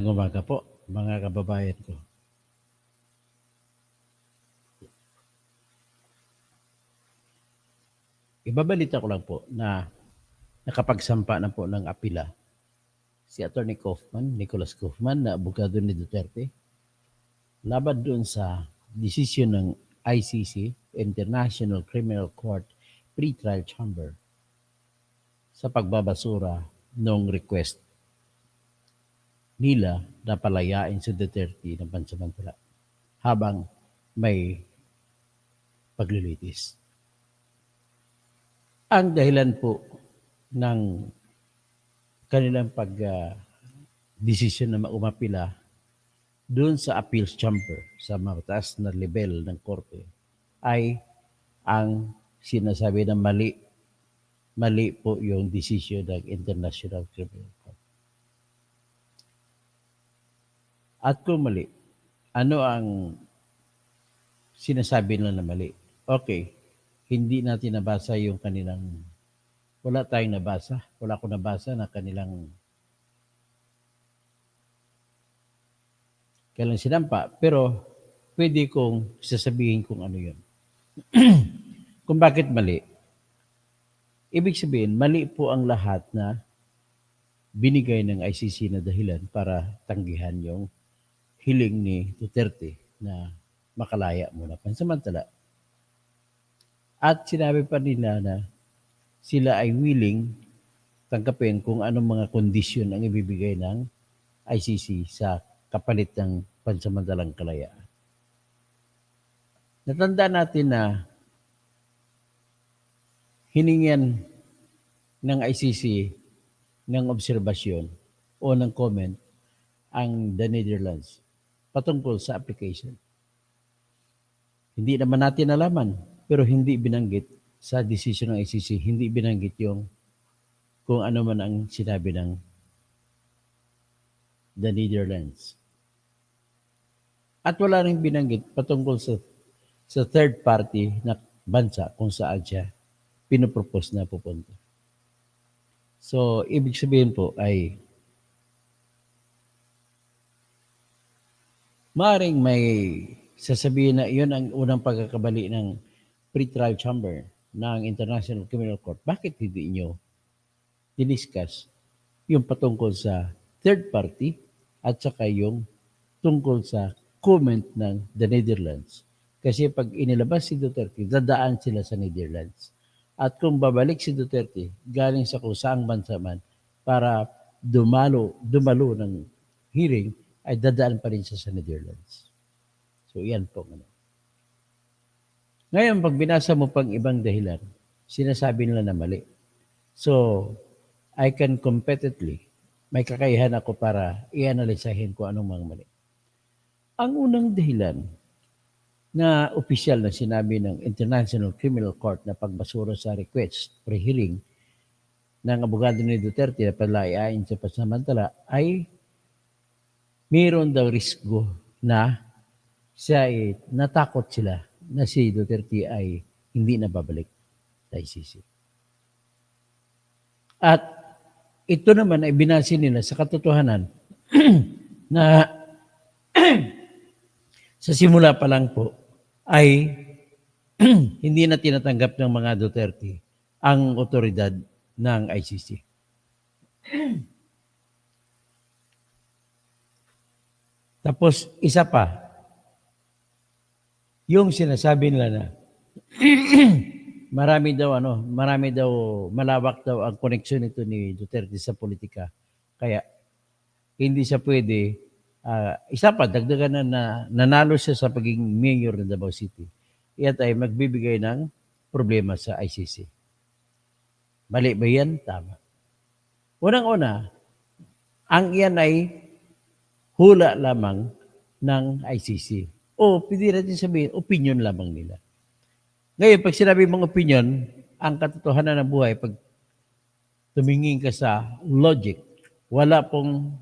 Umaga po, mga kababayan ko. Ibabalita ko lang po na nakapagsampa na po ng apila si Attorney Kaufman, Nicholas Kaufman, na abogado ni Duterte, laban doon sa desisyon ng ICC, International Criminal Court Pre-Trial Chamber, sa pagbabasura ng request nila na palayain si Duterte ng pansamantala habang may paglilitis. Ang dahilan po ng kanilang desisyon na umapila doon sa appeals chamber sa mataas na level ng korte ay ang sinasabi na mali po yung desisyon ng International Criminal Court. At kung mali, ano ang sinasabi nila na mali? Okay, hindi natin nabasa yung kanilang, wala tayong nabasa, wala akong nabasa na kanilang kailan sinampa, pero pwede kong sasabihin kung ano yun. Kung bakit mali. Ibig sabihin, mali po ang lahat na binigay ng ICC na dahilan para tanggihan yung hiling ni Duterte na makalaya muna pansamantala. At sinabi pa nila na sila ay willing tanggapin kung anong mga kondisyon ang ibibigay ng ICC sa kapalit ng pansamantalang kalayaan. Natanda natin na hiningan ng ICC ng obserbasyon o ng comment ang the Netherlands patungkol sa application. Hindi naman natin nalaman, pero hindi binanggit sa decision ng ICC, hindi binanggit yung kung ano man ang sinabi ng the Netherlands. At wala rin binanggit patungkol sa third party na bansa kung saan siya pinopropose na pupunta. So, ibig sabihin po ay maaaring may sasabihin na iyon ang unang pagkakabali ng pre-trial chamber ng International Criminal Court. Bakit hindi nyo diniscuss yung patungkol sa third party at saka yung tungkol sa comment ng the Netherlands? Kasi pag inilabas si Duterte, dadaan sila sa Netherlands. At kung babalik si Duterte, galing sa kung saang bansa man, para dumalo ng hearing, ay dadaan pa rin siya sa Netherlands. So, yan po. Ngayon, pag binasa mo pang ibang dahilan, sinasabi nila na mali. So, I can competently, may kakayahan ako para i-analysahin kung anong mga mali. Ang unang dahilan na opisyal na sinabi ng International Criminal Court na pagbasura sa request pre-hearing ng abogado ni Duterte na palayain sa pansamantala ay mayroon daw risgo na siya ay natakot sila na si Duterte ay hindi na babalik sa ICC. At ito naman ay binase nila sa katotohanan na sa simula pa lang po ay hindi na tinatanggap ng mga Duterte ang otoridad ng ICC. Tapos isa pa, yung sinasabi nila na marami daw malawak daw ang koneksyon nito ni Duterte sa politika. Kaya hindi siya pwede, isa pa, dagdagan na nanalo siya sa pagiging mayor ng Davao City. Iyan ay magbibigay ng problema sa ICC. Mali ba yan? Tama. Unang-una, ang iyan ay hula lamang ng ICC. O pwede natin sabihin, opinion lamang nila. Ngayon, pag sinabi mong opinion, ang katotohanan ng buhay, pag tumingin ka sa logic, wala pong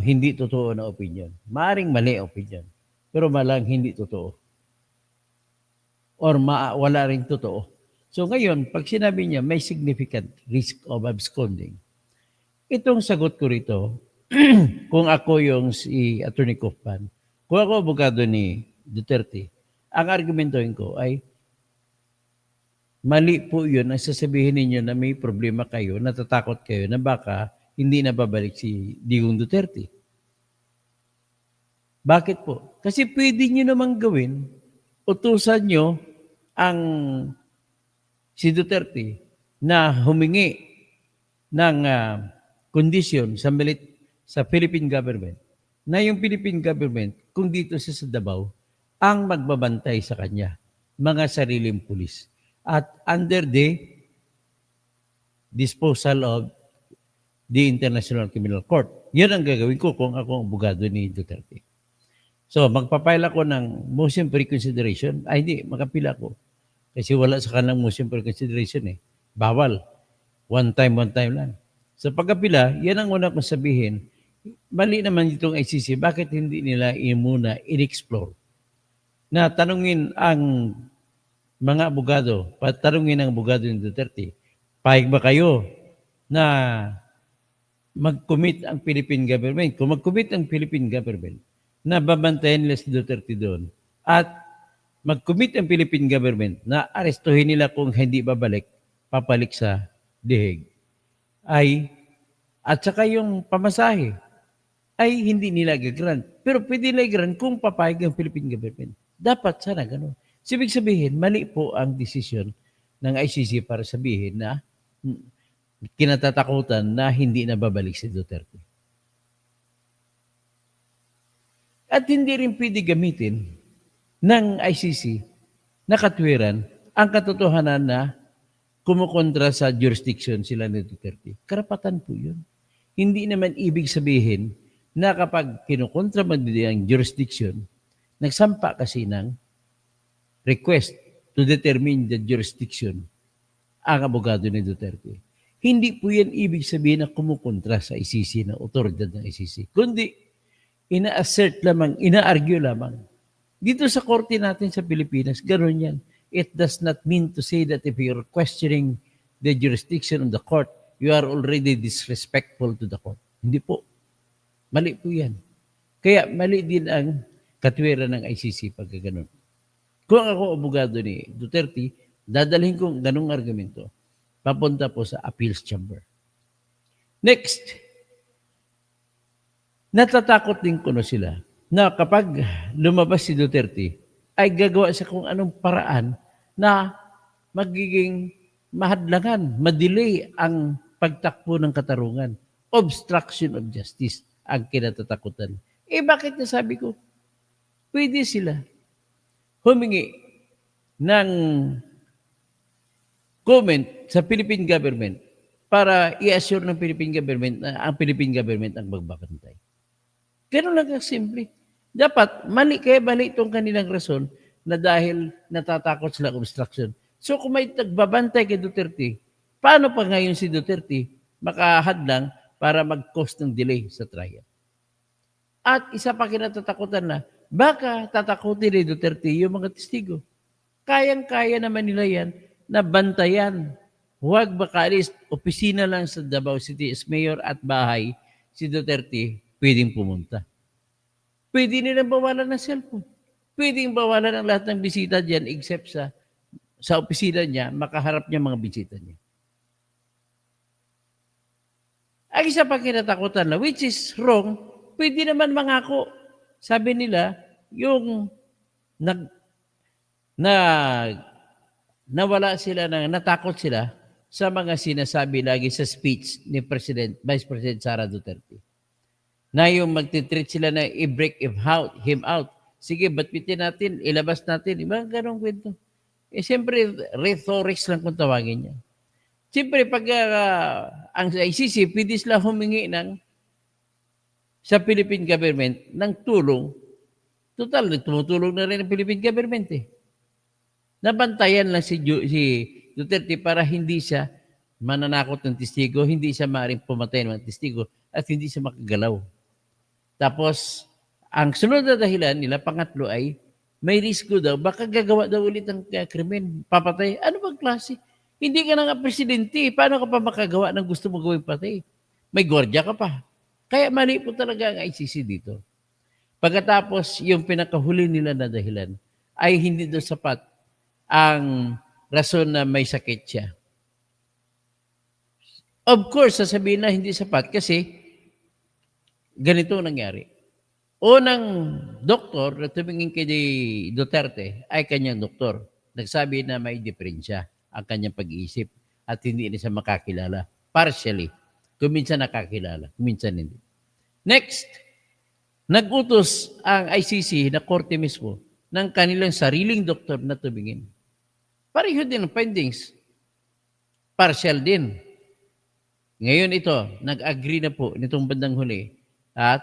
hindi totoo na opinion. Maaring mali opinion, pero malang hindi totoo. Or wala rin totoo. So ngayon, pag sinabi niya may significant risk of absconding, itong sagot ko rito, kung ako yung si Attorney Kaufman, kung ako abogado ni Duterte, ang argumentoin ko ay mali po yun ang sasabihin ninyo na may problema kayo, natatakot kayo na baka hindi na babalik si Digong Duterte. Bakit po? Kasi pwede nyo namang gawin, utusan nyo ang si Duterte na humingi ng kondisyon sa Philippine government na yung Philippine government, kung dito siya sa Davao, ang magbabantay sa kanya, mga sariling pulis. At under the disposal of the International Criminal Court. Yan ang gagawin ko kung ako ang abogado ni Duterte. So, magpapile ako ng motion for reconsideration. Ay, hindi, makapila ko. Kasi wala sa kanang motion for reconsideration eh. Bawal. One time lang. Sa pagkapila, yan ang una kong sabihin. Mali naman itong ICC, bakit hindi nila muna in-explore? Na tanungin ang mga abogado, patanungin ang abogado ni Duterte, payag ba kayo na mag-commit ang Philippine government? Kung mag-commit ang Philippine government, na babantayan nila si Duterte doon, at mag-commit ang Philippine government na arestuhin nila kung hindi babalik, papalik sa dihig, at saka yung pamasahe, ay hindi nila gagrant. Pero pwede nila i-grant kung papayag ang Philippine government. Dapat sana ganun. Ibig sabihin, mali po ang desisyon ng ICC para sabihin na kinatatakutan na hindi na babalik si Duterte. At hindi rin pwede gamitin ng ICC na katwiran ang katotohanan na kumukontra sa jurisdiction sila ni Duterte. Karapatan po yun. Hindi naman ibig sabihin na kapag kinukontra mo ang jurisdiction, nagsampa kasi ng request to determine the jurisdiction ang abogado ni Duterte. Hindi po yan ibig sabihin na kumukontra sa ICC, na otoridad ng ICC. Kundi, ina-assert lamang, ina-argue lamang. Dito sa korte natin sa Pilipinas, gano'n yan. It does not mean to say that if you're questioning the jurisdiction of the court, you are already disrespectful to the court. Hindi po. Mali po yan. Kaya mali din ang katwiran ng ICC pagka gano'n. Kung ako abogado ni Duterte, dadalhin kong ganung argumento papunta po sa appeals chamber. Next, natatakot din ko na sila na kapag lumabas si Duterte, ay gagawa siya kung anong paraan na magiging mahadlangan, madelay ang pagtakbo ng katarungan. Obstruction of justice ang kinatatakutan. Bakit nasabi ko? Pwede sila humingi ng comment sa Philippine government para i-assure ng Philippine government na ang Philippine government ang magbabantay. Ganun lang simple. Dapat, mali itong kanilang rason na dahil natatakot sila obstruction. So kung may nagbabantay kay Duterte, paano pa ngayon si Duterte makahadlang para mag-cause ng delay sa trial? At isa pa kinatatakutan na, baka tatakutin ni Duterte yung mga testigo. Kayang-kaya naman nila yan na bantayan. Huwag baka alis, opisina lang sa Davao City as mayor at bahay, si Duterte pwedeng pumunta. Pwede nilang bawalan ng cellphone. Pwedeng bawalan ang lahat ng bisita dyan except sa opisina niya, makaharap niya mga bisita niya. Ang isa pa kinatakutan na, which is wrong, pwede naman mangako. Sabi nila, yung nawala sila, natakot sila sa mga sinasabi lagi sa speech ni Vice President Sara Duterte. Na yung magtitreat sila na i-break him out. Sige, batbitin natin, ilabas natin. Ibang ganong kwento. Siyempre, rhetorics lang kung tawagin niya. Siyempre, pag ang ICC, pwede sila humingi sa Philippine government ng tulong. Total, tumutulong na rin ang Philippine government eh. Nabantayan lang si Duterte para hindi siya mananakot ng testigo, hindi siya maaaring pumatay ng testigo, at hindi siya makagalaw. Tapos, ang sunod na dahilan nila, pangatlo ay, may risko daw, baka gagawa daw ulit ng krimen, papatay. Ano bang klase? Hindi ka na nga presidente, paano ka pa makagawa ng gusto mo gawing patay? May gwardiya ka pa. Kaya mali po talaga ang ICC dito. Pagkatapos, yung pinakahuli nila na dahilan ay hindi doon sapat ang rason na may sakit siya. Of course, sasabihin na hindi sapat kasi ganito ang nangyari. Unang doktor na tumingin kay Duterte ay kanyang doktor. Nagsabi na may diferensya ang kanyang pag-iisip at hindi na siya makakilala. Partially. Kuminsan nakakilala, kuminsan hindi. Next, nag-utos ang ICC na korte mismo ng kanilang sariling doktor na tumingin. Pareho din ang findings. Partial din. Ngayon ito, nag-agree na po nitong bandang huli.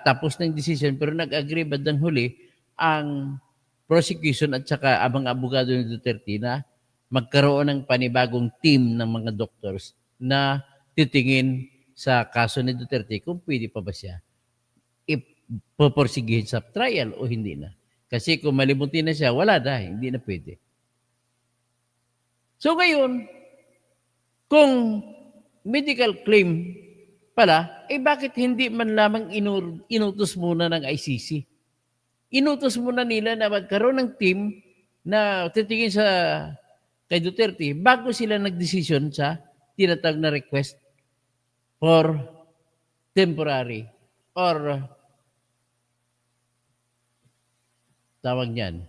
Tapos ng decision, pero nag-agree bandang huli ang prosecution at saka abang abogado ni Duterte na magkaroon ng panibagong team ng mga doctors na titingin sa kaso ni Duterte kung pwede pa ba siya ipoporsigihin sa trial o hindi na. Kasi kung malimutin na siya, wala na, hindi na pwede. So ngayon, kung medical claim pala, bakit hindi man lamang inutos muna ng ICC? Inutos muna nila na magkaroon ng team na titingin sa kay Duterte bago sila nagdesisyon sa tinatawag na request for temporary or tawag niyan,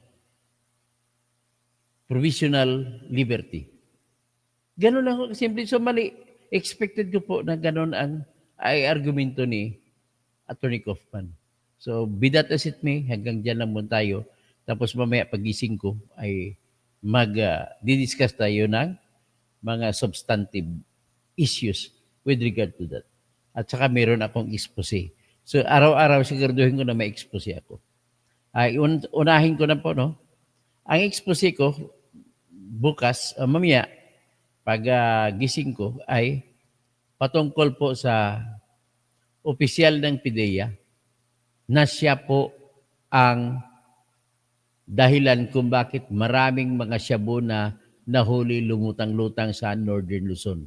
provisional liberty. Ganun lang ako simple. So mali, expected ko po na ganun ang argumento ni Attorney Kaufman. So be that as it may, hanggang dyan lang muna tayo. Tapos mamaya pagising ko ay mag-discuss tayo ng mga substantive issues with regard to that. At saka meron akong expose. So araw-araw siguraduhin ko na may expose ako. Unahin ko na po, no? Ang expose ko bukas, mamaya, pag gising ko ay patungkol po sa opisyal ng PIDEA na siya po ang dahilan kung bakit maraming mga shabu na nahuli lumutang-lutang sa Northern Luzon.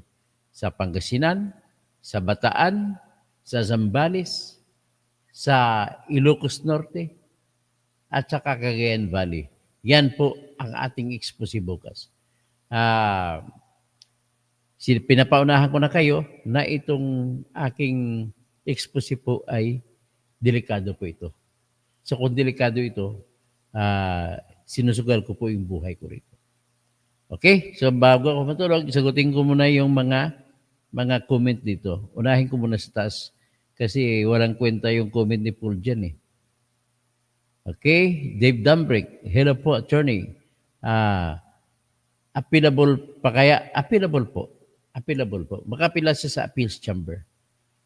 Sa Pangasinan, sa Bataan, sa Zambales, sa Ilocos Norte, at sa Cagayan Valley. Yan po ang ating expose bukas. Pinapaunahan ko na kayo na itong aking expose po ay delikado po ito. So kung delikado ito, sinusugal ko po yung buhay ko rito. Okay? So bago ako matulog, sagutin ko muna yung mga comment dito. Unahin ko muna sa taas kasi walang kwenta yung comment ni Paul dyan eh. Okay? Dave Dumbrick. Hello po, attorney. Appealable pa kaya? Appealable po. Appealable po. Makapila siya sa appeals chamber.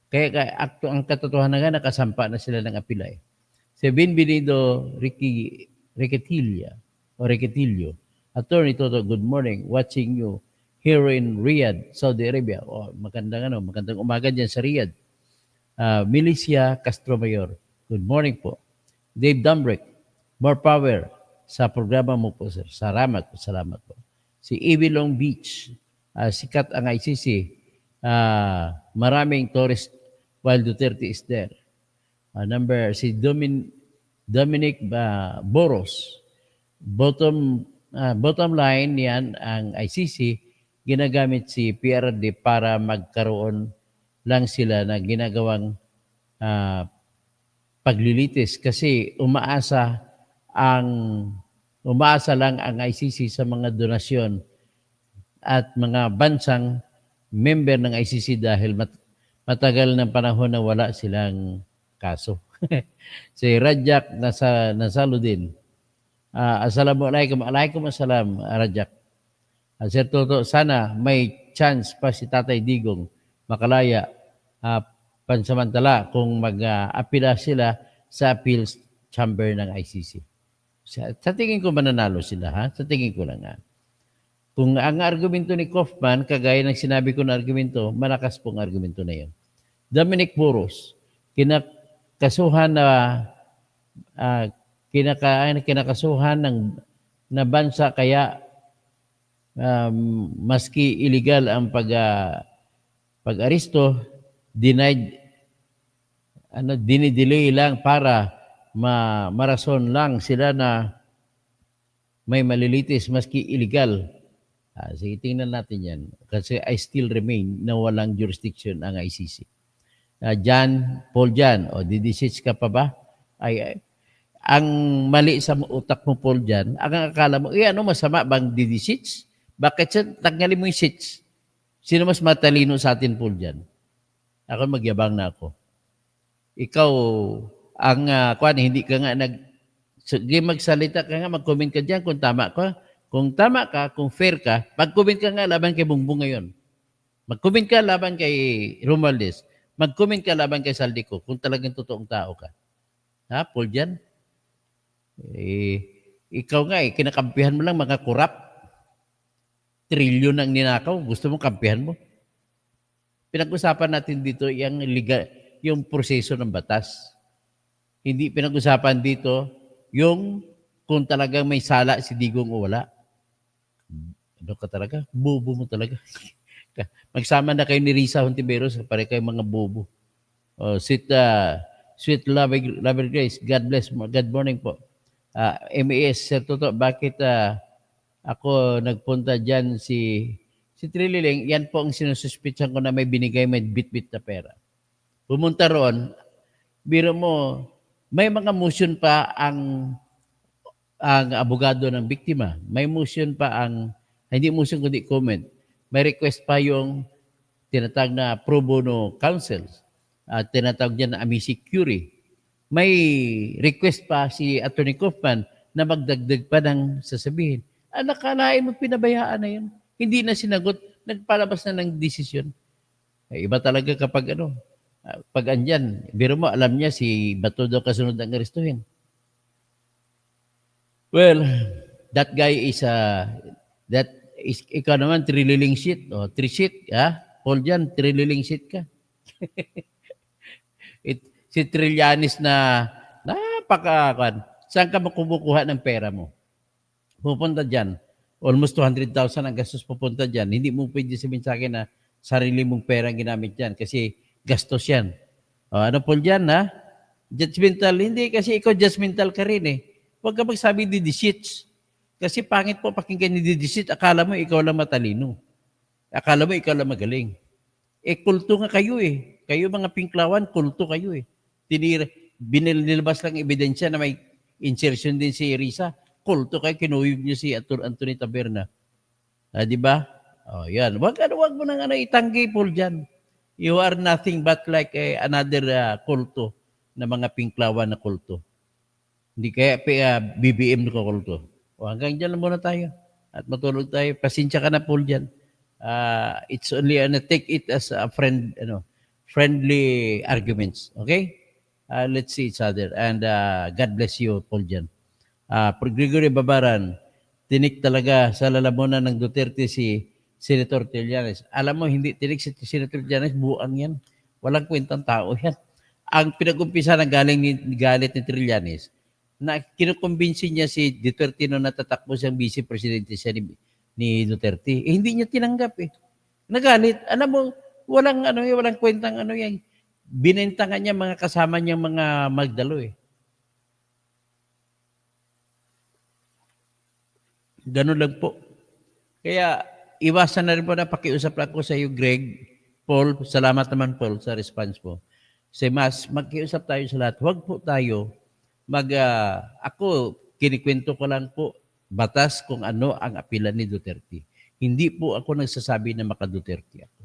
Kaya ang katotohanan nga, nakasampa na sila ng apila eh. Si Benvenido Riquetillo. Attorney Toto, good morning. Watching you here in Riyadh, Saudi Arabia. Magandang umaga dyan sa Riyadh. Milicia Castro Mayor. Good morning po. Dave Dumbrick, more power sa programa mo po, sir. Salamat po. Si Evie Long Beach, sikat ang ICC. Maraming tourist while Duterte is there. Si Dominic Boros. Bottom line yan, ang ICC, ginagamit si PRD para magkaroon lang sila na ginagawang paglilitis kasi umaasa lang ang ICC sa mga donasyon at mga bansang member ng ICC dahil matagal ng panahon na wala silang kaso. Si Rajak Nasaluddin. Assalamualaikum. Alaikum assalam, Rajak. Sir Toto, sana may chance pa si Tatay Digong makalaya pansamantala kung mag-apila sila sa appeals chamber ng ICC. Sa tingin ko mananalo sila, ha? Sa tingin ko lang, ha? Kung ang argumento ni Kaufman, kagaya ng sinabi ko na argumento, malakas pong argumento na yun. Dominic Boros, kinakasuhan na bansa kaya maski illegal ang pag-aristo, denied dinidelay lang para marason lang sila na may malilitis maski illegal. Sige, tingnan natin yan. Kasi I still remain na walang jurisdiction ang ICC. Paul Jan, didisits ka pa ba? Ay, ang mali sa utak mo, Paul Jan, ang akala mo, masama bang didisits? Bakit siya, tanggalin mo yung seats? Sino mas matalino sa atin, Paul Jan? Ako magyabang na ako. Ikaw, hindi ka nga sige, magsalita ka nga, mag-comment ka dyan kung tama ka. Kung tama ka, kung fair ka, mag-comment ka nga laban kay Bongbong ngayon. Mag-comment ka laban kay Romualdez. Mag-comment ka laban kay Saldico kung talagang totoong tao ka. Ha, Paul Jan? Ikaw nga, kinakampihan mo lang mga kurap. Trilyon ang ninakaw. Gusto mo kampihan mo? Pinag-usapan natin dito yung proseso ng batas. Hindi pinag-usapan dito yung kung talagang may sala si Digong o wala. Ano ka talaga? Bobo mo talaga. Magsama na kayo ni Risa Hontiveros, pare kayo mga bobo. Sweet lover Grace, God bless mo. Good morning po. MES, Sir Toto, bakit ako nagpunta dyan si Trililing, yan po ang sinususpitsan ko na may binigay, may bit-bit na pera. Pumunta roon, biro mo, may mga motion pa ang abogado ng biktima. May motion pa hindi motion kundi comment. May request pa yung tinatawag na pro bono counsel. Tinatawag dyan na amici curiae. May request pa si Attorney Kaufman na magdagdag pa ng sasabihin. Nakalain mo pinabayaan na yun. Hindi na sinagot, nagpalabas na ng desisyon. Iba talaga kapag pag andyan, biro mo, alam niya si Bato daw kasunod ang arestuhin. Well, that guy is ikaw naman, trililing shit. Three shit, Paul Jan, trililing shit ka. Si Trillanes na saan ka makumukuha ng pera mo? Pupunta dyan. Almost 200,000 ang gastos pupunta dyan. Hindi mo pwede sabihin sa akin na sarili mong pera ginamit dyan kasi gastos yan. Ano Paul Jan, ha? Judgmental. Hindi, kasi ikaw judgmental ka rin eh. Huwag ka magsabi didisits. Kasi pangit po pakinggan ni didisits. Akala mo ikaw lang matalino. Akala mo ikaw lang magaling. Kulto nga kayo eh. Kayo mga pinklawan, kulto kayo eh. Binilabas lang ebidensya na may insertion din si Risa. Kulto kayo, kinuyog niyo si Anthony Taberna. Di ba? Yan. Wag mo nang itanggi, Paul Jan. You are nothing but like another kulto na mga pinklawan na kulto. Hindi kaya BBM na kulto. Hanggang dyan lang muna tayo. At matulog tayo. Pasensya ka na, Paul Jan. It's only, take it as a friendly arguments. Okay? Let's see each other. And God bless you, Paul Jan. Gregory Babaran, tinik talaga sa lalamunan ng Duterte si Senator Trillanes. Alam mo, hindi tinik si Senator Trillanes, buang yan. Walang kwentang tao yan. Ang pinag-umpisa ng galit ni Trillanes, na kinukumbinsi niya si Duterte nung natatakbo siyang vice presidente siya ni Duterte. Hindi niya tinanggap eh. Nagalit. Alam mo, walang kwentang yan. Binentangan niya mga kasama niyang mga magdalo eh. Ganun lang po. Kaya iwasan na rin po na pakiusap lang ko sa iyo, Greg, Paul. Salamat naman, Paul, sa response mo. Magkiusap tayo sa lahat. Huwag po tayo ako, kinikwento ko lang po batas kung ano ang apilan ni Duterte. Hindi po ako nagsasabi na maka-Duterte ako.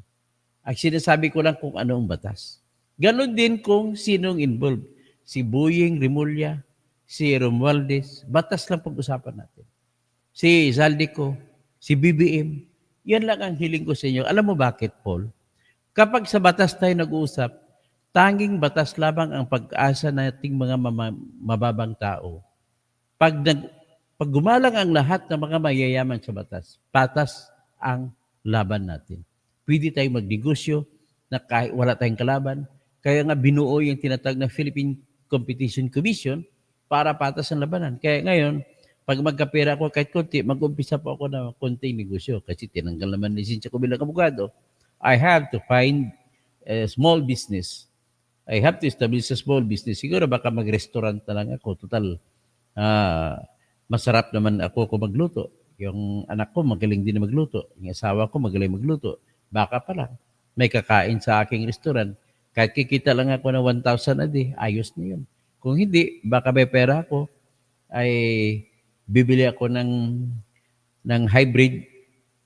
Ang sinasabi ko lang kung ano ang batas. Ganon din kung sinong involved. Si Boying Rimulya, si Romualdez, batas lang pag-usapan natin. Si Zaldico, si BBM, yan lang ang hiling ko sa inyo. Alam mo bakit, Paul? Kapag sa batas tayo nag-uusap, tanging batas labang ang pag-asa nating mga mababang tao. Pag gumalang ang lahat ng mga mayayaman sa batas, patas ang laban natin. Pwede tayong magnegosyo na kahit wala tayong kalaban. Kaya nga binuo yung tinatawag na Philippine Competition Commission para patas ang labanan. Kaya ngayon, pag magkapera ako kahit konti, mag-umpisa po ako na konting negosyo kasi tinanggal naman lisensya ko bilang abogado. I have to find a small business I have to establish a small business. Siguro baka mag-restaurant na lang ako. Total, masarap naman ako kung magluto. Yung anak ko magaling din na magluto. Yung asawa ko magaling magluto. Baka pa lang. May kakain sa aking restaurant. Kahit kikita lang ako ng 1,000 a day, ayos na yun. Kung hindi, baka may pera ako, ay bibili ako ng hybrid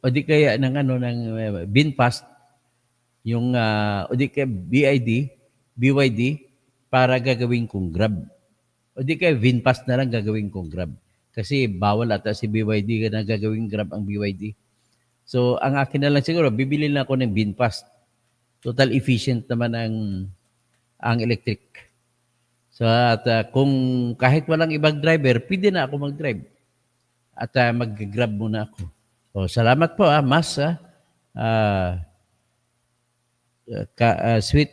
o di kaya ng ano ng Binfast yung o di kaya BYD para gagawin kong Grab. O di kaya Vinfast na lang gagawin kong Grab. Kasi bawal ata si BYD na gagawin Grab ang BYD. So ang akin na lang siguro, bibili lang ako ng Vinfast. Total efficient naman ang electric. So at kung kahit walang ibang driver, pwede na ako mag-drive. At mag-grab muna ako. So salamat po Mas. Ah, Sweet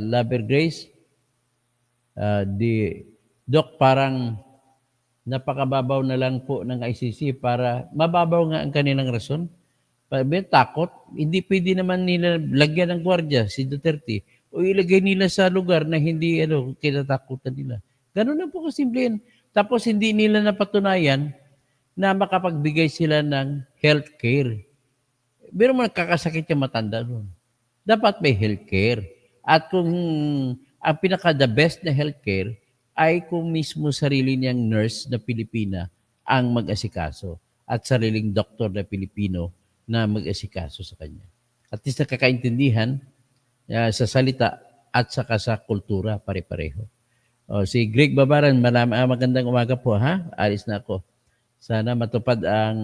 Lover Grace. Di Doc, parang napakababaw na lang po ng ICC para mababaw nga ang kanilang rason. Takot, hindi pwede naman nila lagyan ng gwardiya si Duterte o ilagay nila sa lugar na hindi kinatakutan nila. Ganun lang po kasimple yan. Tapos hindi nila napatunayan na makapagbigay sila ng health care. Pero mo nagkakasakit yung matanda doon. Dapat may healthcare. At kung ang pinaka-the best na healthcare ay kung mismo sarili niyang nurse na Pilipina ang mag-asikaso at sariling doktor na Pilipino na mag-asikaso sa kanya. At least nakakaintindihan sa salita at saka sa kultura pare-pareho. Si Greg Babaran, magandang umaga po ha. Alis na ako. Sana matupad ang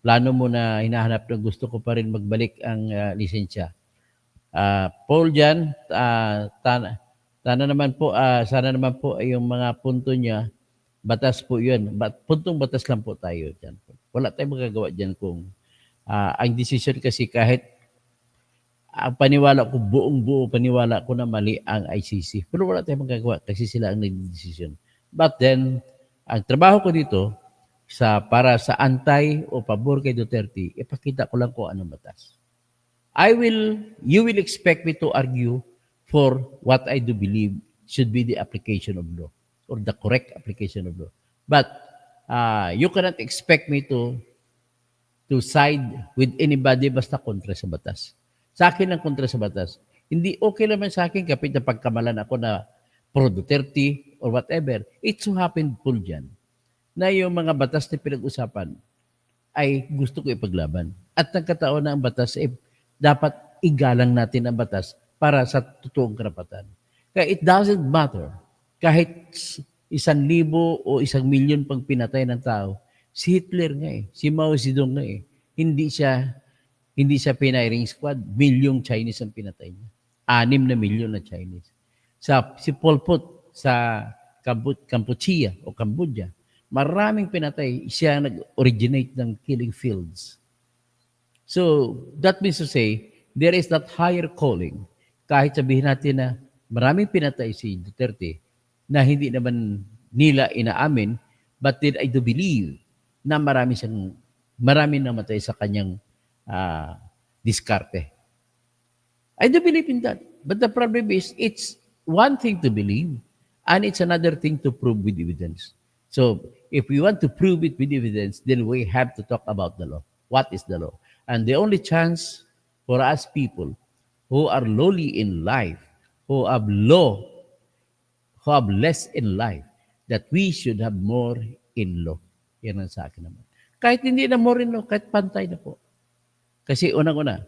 plano mo na hinahanap na gusto ko pa rin magbalik ang lisensya. Paul dyan, sana naman po yung mga punto niya, batas po yun. Puntong batas lang po tayo dyan. Wala tayong magagawa dyan kung ang decision kasi kahit ang paniwala ko, buong-buo paniwala ko na mali ang ICC. Pero wala tayong magagawa kasi sila ang nag-decision. But then, ang trabaho ko dito, para sa antay o pabor kay Duterte, ipakita ko lang kung anong batas. You will expect me to argue for what I do believe should be the application of law or the correct application of law. But you cannot expect me to side with anybody basta kontra sa batas. Sa akin lang kontra sa batas. Hindi okay naman sa akin kapit na pagkamalan ako na pro Duterte or whatever. It so happened po dyan na yung mga batas na pinag-usapan ay gusto ko ipaglaban. At nagkataon na ang batas dapat igalang natin ang batas para sa totoong karapatan. Kaya it doesn't matter kahit 1,000 o 1,000,000 pang pinatay ng tao. Si Hitler nga si Mao Zedong nga Hindi siya firing squad. Milyong Chinese ang pinatay niya. 6 na milyon na Chinese. Si Pol Pot sa Cambodia, maraming pinatay. Siya nag-originate ng killing fields. So, that means to say, there is that higher calling. Kahit sabihin natin na maraming pinatay si Duterte na hindi naman nila inaamin, but then I do believe na marami namatay sa kanyang diskarte. I do believe in that. But the problem is, it's one thing to believe and it's another thing to prove with evidence. So, if we want to prove it with evidence, then we have to talk about the law. What is the law? And the only chance for us people who are lowly in life, who have less in life, that we should have more in law. Yan ang sa akin naman. Kahit hindi na more in law, kahit pantay na po. Kasi unang-una,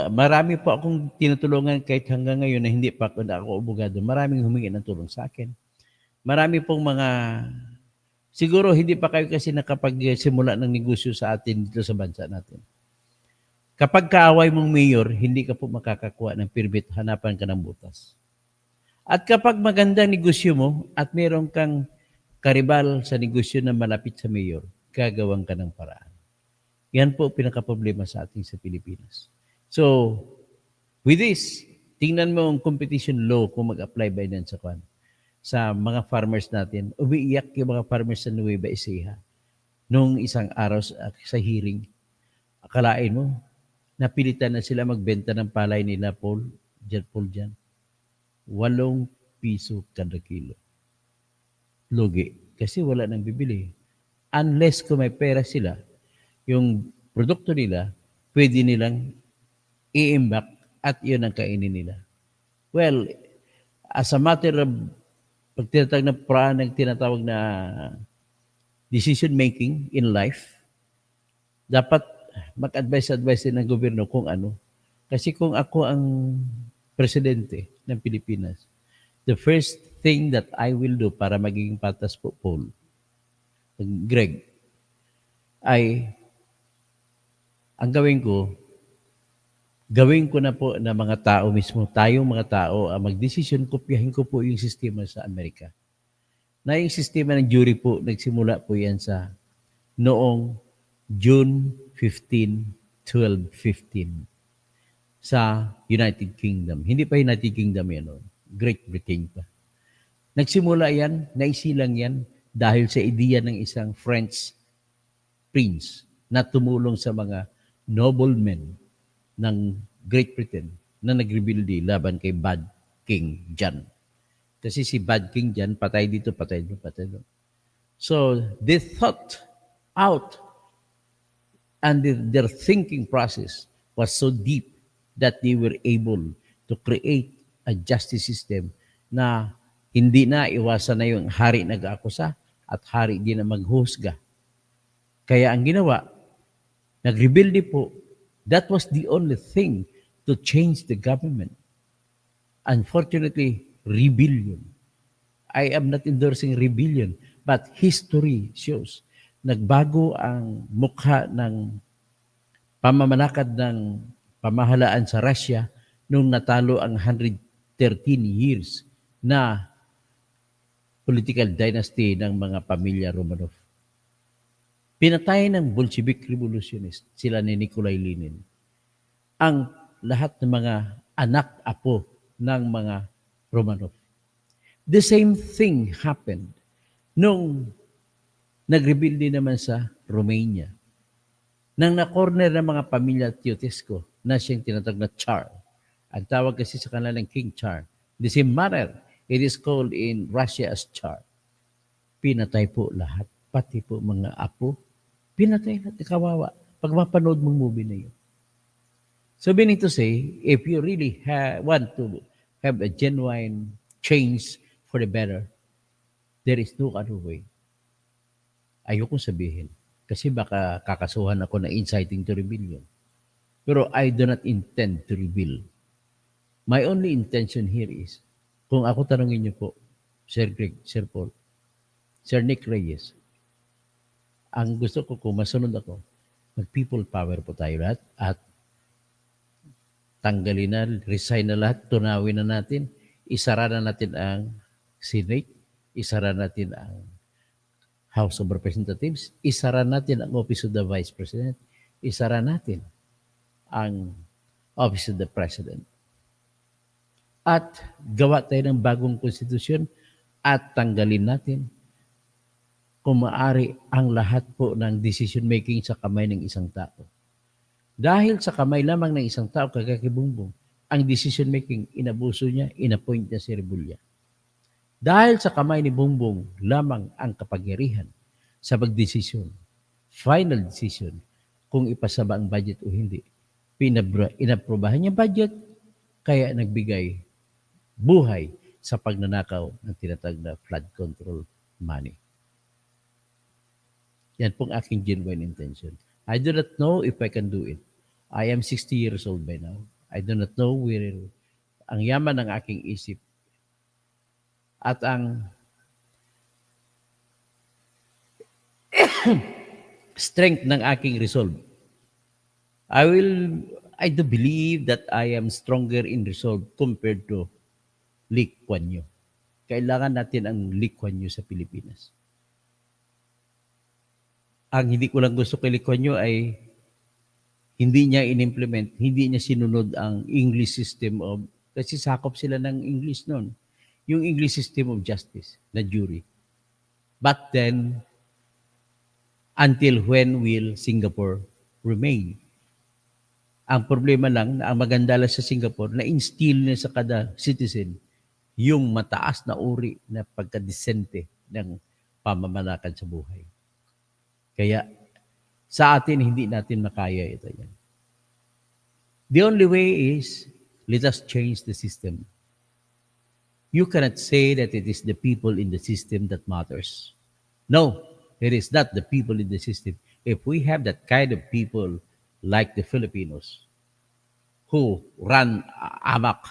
marami po akong tinutulungan kahit hanggang ngayon na hindi pa ako abogado. Maraming humingi ng tulong sa akin. Marami pong siguro hindi pa kayo kasi nakapagsimula ng negosyo sa atin dito sa bansa natin. Kapag kaaway mong mayor, hindi ka po makakakuha ng permit, hanapan ka ng butas. At kapag magandang negosyo mo at meron kang karibal sa negosyo na malapit sa mayor, gagawan ka ng paraan. Yan po pinaka-problema sa ating sa Pilipinas. So, with this, tingnan mo ang competition law kung mag-apply ba yan sa mga farmers natin. Umiiyak yung mga farmers sa Nueva Ecija nung isang araw sa hearing. Akalain mo, napilitan na sila magbenta ng palay nila, Paul dyan. 8 piso kada kilo. Lugi. Kasi wala nang bibili. Unless kung may pera sila, yung produkto nila, pwede nilang i-imbak at yun ang kainin nila. Well, as a matter of tinatawag na decision making in life, dapat mag-advise din ng gobyerno kung ano. Kasi kung ako ang presidente ng Pilipinas, the first thing that I will do para magiging patas po, Paul, Greg, ay ang gawin ko na po na mga tao mismo, tayong mga tao, ang magdesisyon, kopyahin ko po yung sistema sa Amerika. Na yung sistema ng jury po, nagsimula po yan sa noong June 15, 1215 sa United Kingdom. Hindi pa United Kingdom yan, no? Great Britain pa. Nagsimula yan, naisilang yan dahil sa ideya ng isang French prince na tumulong sa mga noblemen ng Great Britain na nagrebelde laban kay Bad King John. Kasi si Bad King John, patay dito, patay doon, patay doon. So, they thought out and their thinking process was so deep that they were able to create a justice system na hindi na iwasan na yung hari nag-aakusa at hari din na maghusga. Kaya ang ginawa, nagrebelde po. That was the only thing to change the government. Unfortunately, rebellion. I am not endorsing rebellion, but history shows nagbago ang mukha ng pamamalakad ng pamahalaan sa Russia nung natalo ang 113 years na political dynasty ng mga pamilya Romanov. Pinatay ng Bolshevik revolutionist, sila ni Nikolai Lenin, ang lahat ng mga anak-apo ng mga Romanov. The same thing happened nung nagrebelde naman sa Romania. Nang na-corner ng mga pamilya Teodescu na siyang tinatawag na Tsar. Ang tawag kasi sa kanila ng King Tsar. The same manner, it is called in Russia as Tsar. Pinatay po lahat, pati po mga apo. Pinatay lahat, kawawa. Pag mapanood mong movie na yun. So meaning to say, if you really want to have a genuine change for the better, there is no other way. Ayokong sabihin. Kasi baka kakasuhan ako na inciting to rebellion. Pero I do not intend to rebel. My only intention here is, kung ako tanongin niyo po, Sir Greg, Sir Paul, Sir Nick Reyes, ang gusto ko kung masunod ako, mag-people power po tayo lahat at tanggalin na, resign na lahat, tunawin na natin, isara na natin ang Senate, isara natin ang House of Representatives, isara natin ang Office of the Vice President, isara natin ang Office of the President. At gawa tayo ng bagong konstitusyon at tanggalin natin kung maaari ang lahat po ng decision making sa kamay ng isang tao. Dahil sa kamay lamang ng isang tao, kagakibungbong, ang decision making, inabuso niya, inappoint niya si Rebulya. Dahil sa kamay ni Bongbong lamang ang kapangyarihan sa pagdesisyon, final decision, kung ipasaba ang budget o hindi. Inaprobahan niya budget, kaya nagbigay buhay sa pagnanakaw ng tinatag na flood control money. Yan pong aking genuine intention. I do not know if I can do it. I am 60 years old by now. I do not know where ang yaman ng aking isip at ang strength ng aking resolve. I do believe that I am stronger in resolve compared to Lee Kuan Yew. Kailangan natin ang Lee Kuan Yew sa Pilipinas. Ang hindi ko lang gusto kay Lee Kuan Yew ay hindi niya in-implement, hindi niya sinunod ang English system of, kasi sakop sila ng English noon, yung English system of justice na jury. But then, until when will Singapore remain Ang problema lang, na ang maganda lang sa Singapore, na-instill na sa kada citizen yung mataas na uri na pagkadesente ng pamamalakad sa buhay. Kaya sa atin, hindi natin makaya ito yan. The only way is, let us change the system. You cannot say that it is the people in the system that matters. No, it is not the people in the system. If we have that kind of people like the Filipinos who run amok,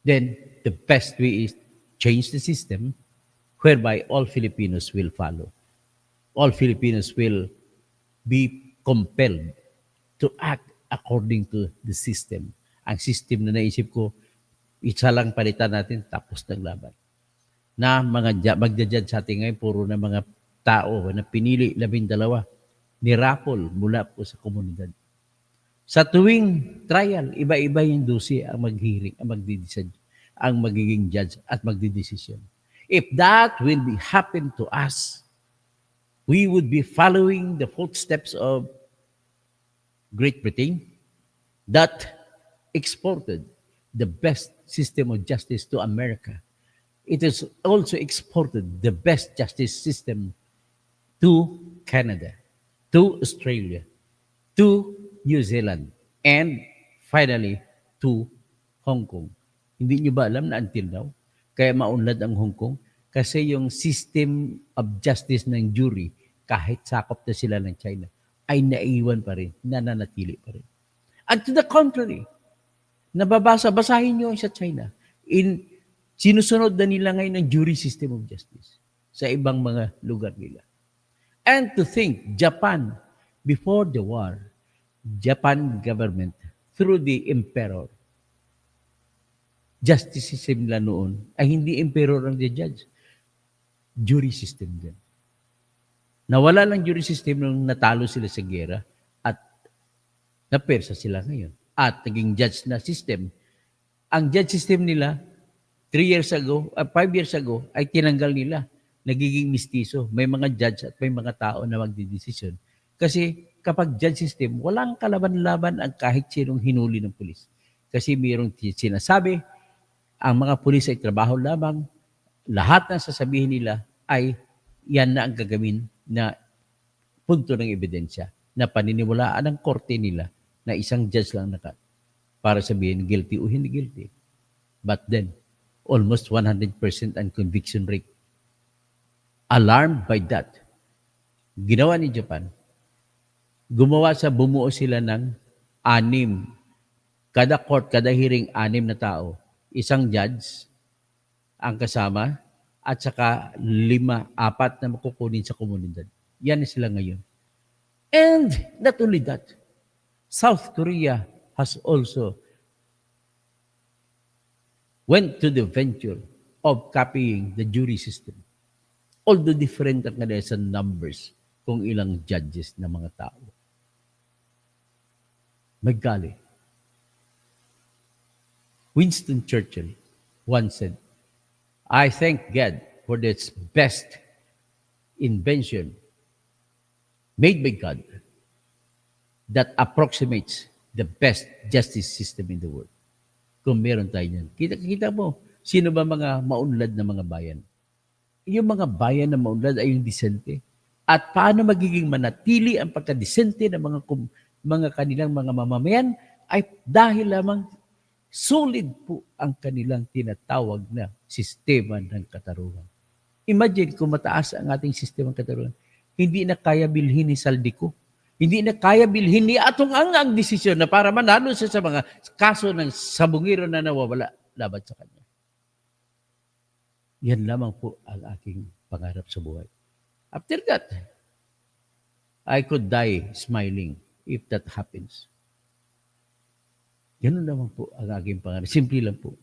then the best way is change the system whereby all Filipinos will follow. All Filipinos will be compelled to act according to the system. Ang system na naisip ko, isa lang palitan natin, tapos ng laban. Na mga magja-judge sa atin ngayon, puro na mga tao na pinili 12, nirapol mula po sa komunidad. Sa tuwing trial, iba-iba yung dosi ang maghiring, ang magdidesisyon, ang magiging judge at magdidesisyon. If that will be happen to us, we would be following the footsteps of Great Britain that exported the best system of justice to America. It has also exported the best justice system to Canada, to Australia, to New Zealand, and finally to Hong Kong. Hindi nyo ba alam na until now, kaya maunlad ang Hong Kong? Kasi yung system of justice ng jury, kahit sakop na sila ng China, ay naiwan pa rin, nananatili pa rin. And to the contrary, basahin nyo sa China, sinusunod na nila ngayon ang jury system of justice sa ibang mga lugar nila. And to think, Japan, before the war, Japan government, through the emperor, justice system nila noon, ay hindi emperor ang judge. Jury system din. Nawala lang jury system nung natalo sila sa gera at napersa sila ngayon. At naging judge na system. Ang judge system nila, 5 years ago, ay tinanggal nila. Nagiging mistiso. May mga judge at may mga tao na magdidesisyon. Kasi kapag judge system, walang kalaban-laban ang kahit sinong hinuli ng pulis. Kasi mayroong sinasabi, ang mga pulis ay trabaho lamang, lahat ng sasabihin nila ay yan na ang gagawin na punto ng ebidensya na paniniwalaan ng korte nila na isang judge lang para sabihin guilty o hindi guilty. But then, almost 100% ang conviction rate. Alarmed by that, ginawa ni Japan, bumuo sila ng 6. Kada court, kada hearing, 6 na tao. Isang judge ang kasama at saka 4 na makukunin sa komunidad. Yan na sila ngayon. And not only that, South Korea has also went to the venture of copying the jury system. Although different ang kanila sa numbers kung ilang judges na mga tao. Maggali. Winston Churchill once said, I thank God for this best invention made by God that approximates the best justice system in the world. Kung meron tayo niyan. Kita mo, sino ba mga maunlad na mga bayan? Yung mga bayan na maunlad ay yung disente. At paano magiging manatili ang pagkadisente ng mga kanilang mga mamamayan ay dahil lamang solid po ang kanilang tinatawag na sistema ng katarungan. Imagine kung mataas ang ating sistema ng katarungan, hindi na kaya bilhin ni Saldico. Hindi na kaya bilhin ni Atong ang desisyon na para manalo siya sa mga kaso ng sabungiro na nawawala laban sa kanya. Yan lamang po ang aking pangarap sa buhay. After that, I could die smiling if that happens. Ganun naman po ang aking pangarap. Simple lang po.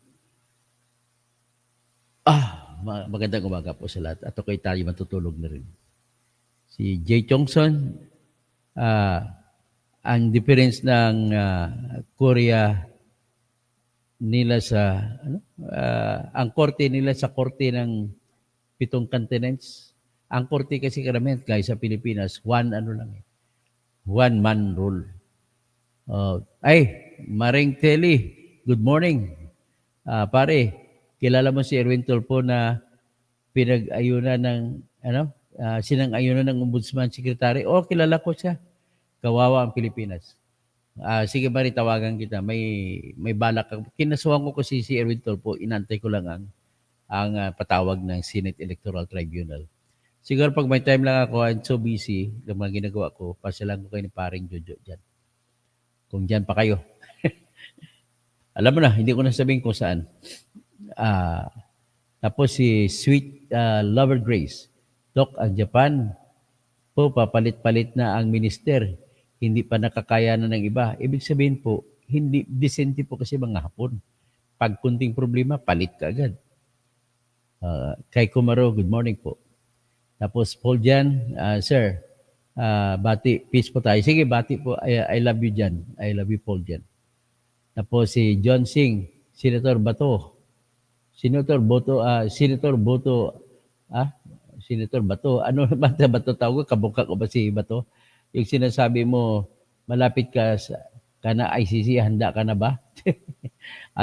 Magandang umaga po sa lahat. At okay tayo matutulog na rin. Si Jay Chongson, ang difference ng Korea nila sa ang korte nila sa korte ng 7 continents. Ang korte kasi karamihan guys sa Pilipinas, 1 one-man rule. Ay, Maring Telly, good morning. Pare, kilala mo si Erwin Tulfo na pinag-ayunan ng, sinang-ayunan ng Ombudsman Secretary? Oh, kilala ko siya. Kawawa ang Pilipinas. Sige Mari, tawagan kita. May balak. Kinasuhan ko kasi si Erwin Tulfo, inantay ko lang ang patawag ng Senate Electoral Tribunal. Siguro pag may time lang ako, I'm so busy, yung mga ginagawa ko, pasyalan ko kayo ni paring Jojo dyan. Kung dyan pa kayo. Alam mo na, hindi ko na sabihin kung saan. Ah, Tapos si Sweet Lover Grace. Dok, ang Japan po, papalit-palit na ang minister. Hindi pa nakakayanan ng iba. Ibig sabihin po, hindi disente po kasi mga Hapon. Pag kunting problema, palit ka agad. Kay Kumaro, good morning po. Tapos Paul Jan, sir, bati, peace po tayo. Sige, bati po. I love you Jan. I love you Paul Jan. Tapos si John Singh, Senator Bato. Senator Boto, Senator Bato. Ano ba Bato tawag? Kabukak ko ba si Bato? Yung sinasabi mo, malapit ka na ICC, handa ka na ba?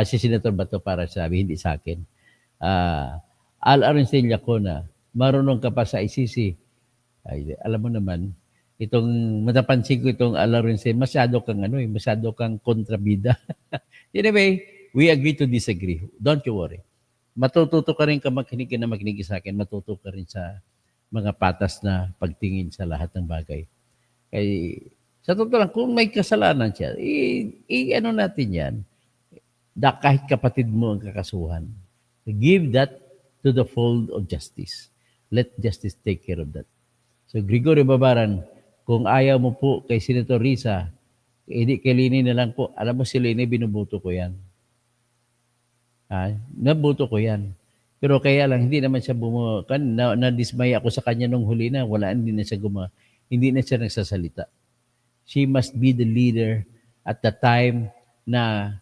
Si Senator Bato para sabi, hindi sa akin. Al Arencilla ko na, marunong ka pa sa ICC. Ay, alam mo naman, matapansin ko itong Al Arencilla, masyado kang kontrabida. Anyway, we agree to disagree. Don't you worry. Matututo ka rin makinig sa akin, matuto ka rin sa mga patas na pagtingin sa lahat ng bagay. Kaya, sa totoo lang, kung may kasalanan siya, ano natin yan, kahit kapatid mo ang kakasuhan. Give that to the fold of justice. Let justice take care of that. So, Gregorio Babaran, kung ayaw mo po kay Senator Risa, hindi kay Lini na lang po. Alam mo si Lini, binubuto ko yan. Nabuto ko yan. Pero kaya lang, hindi naman siya na-dismay ako sa kanya nung huli na, hindi na siya nagsasalita. She must be the leader at the time na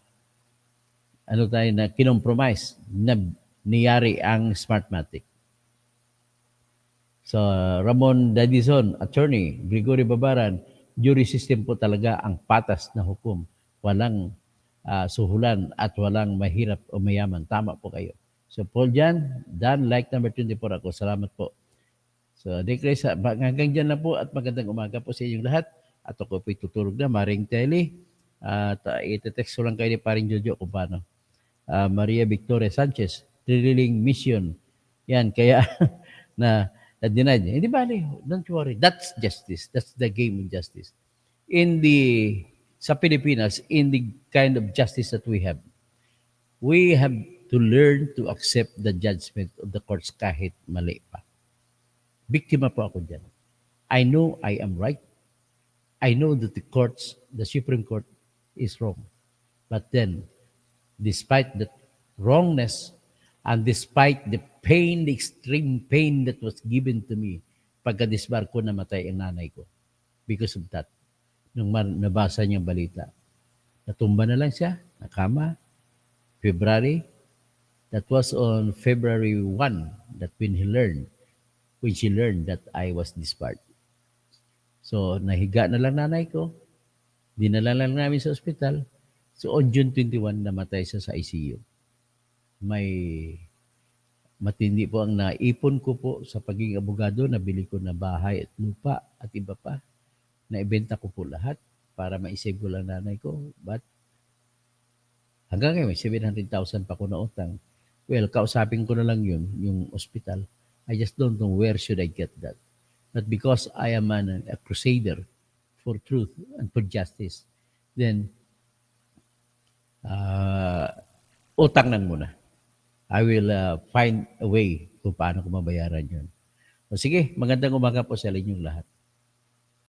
kinompromise na niyari ang Smartmatic. So, Ramon Dadison, attorney, Gregory Babaran, jury system po talaga ang patas na hukom. Walang suhulan at walang mahirap o mayaman. Tama po kayo. So, Paul Jan, Dan, like number 24 ako. Salamat po. So, Decrease, hanggang dyan na po at magandang umaga po sa inyong lahat. At ako po'y tutulog na, Maring Telly. At itetext ko lang kayo ni Paring Jojo kung paano. Maria Victoria Sanchez, Thrilling Mission. Yan, kaya na-denied niya. Hindi bali, don't worry. That's justice. That's the game of justice. Sa Pilipinas, in the kind of justice that we have to learn to accept the judgment of the courts kahit mali pa. Biktima po ako dyan. I know I am right. I know that the Supreme Court is wrong. But then, despite the wrongness and despite the pain, the extreme pain that was given to me, pagka-disbar ko namatay ang nanay ko. Because of that, nung nabasa niyang balita, natumba na lang siya, nakama, February. That was on February 1 that when she learned that I was disbarred. So, nahiga na lang nanay ko, dinala lang namin sa ospital. So, on June 21, namatay siya sa ICU. Matindi po ang naipon ko po sa pagiging abogado. Nabili ko na bahay at lupa at iba pa. Naibenta ko po lahat para ma-save ko lang nanay ko. But hanggang ngayon, may 700,000 pa ko na utang. Well, kausapin ko na lang yun, yung ospital. I just don't know where should I get that. But because I am a crusader for truth and for justice, then utang nan muna. I will find a way kung paano ko mabayaran yun. O sige, magandang umaga po sa inyong lahat.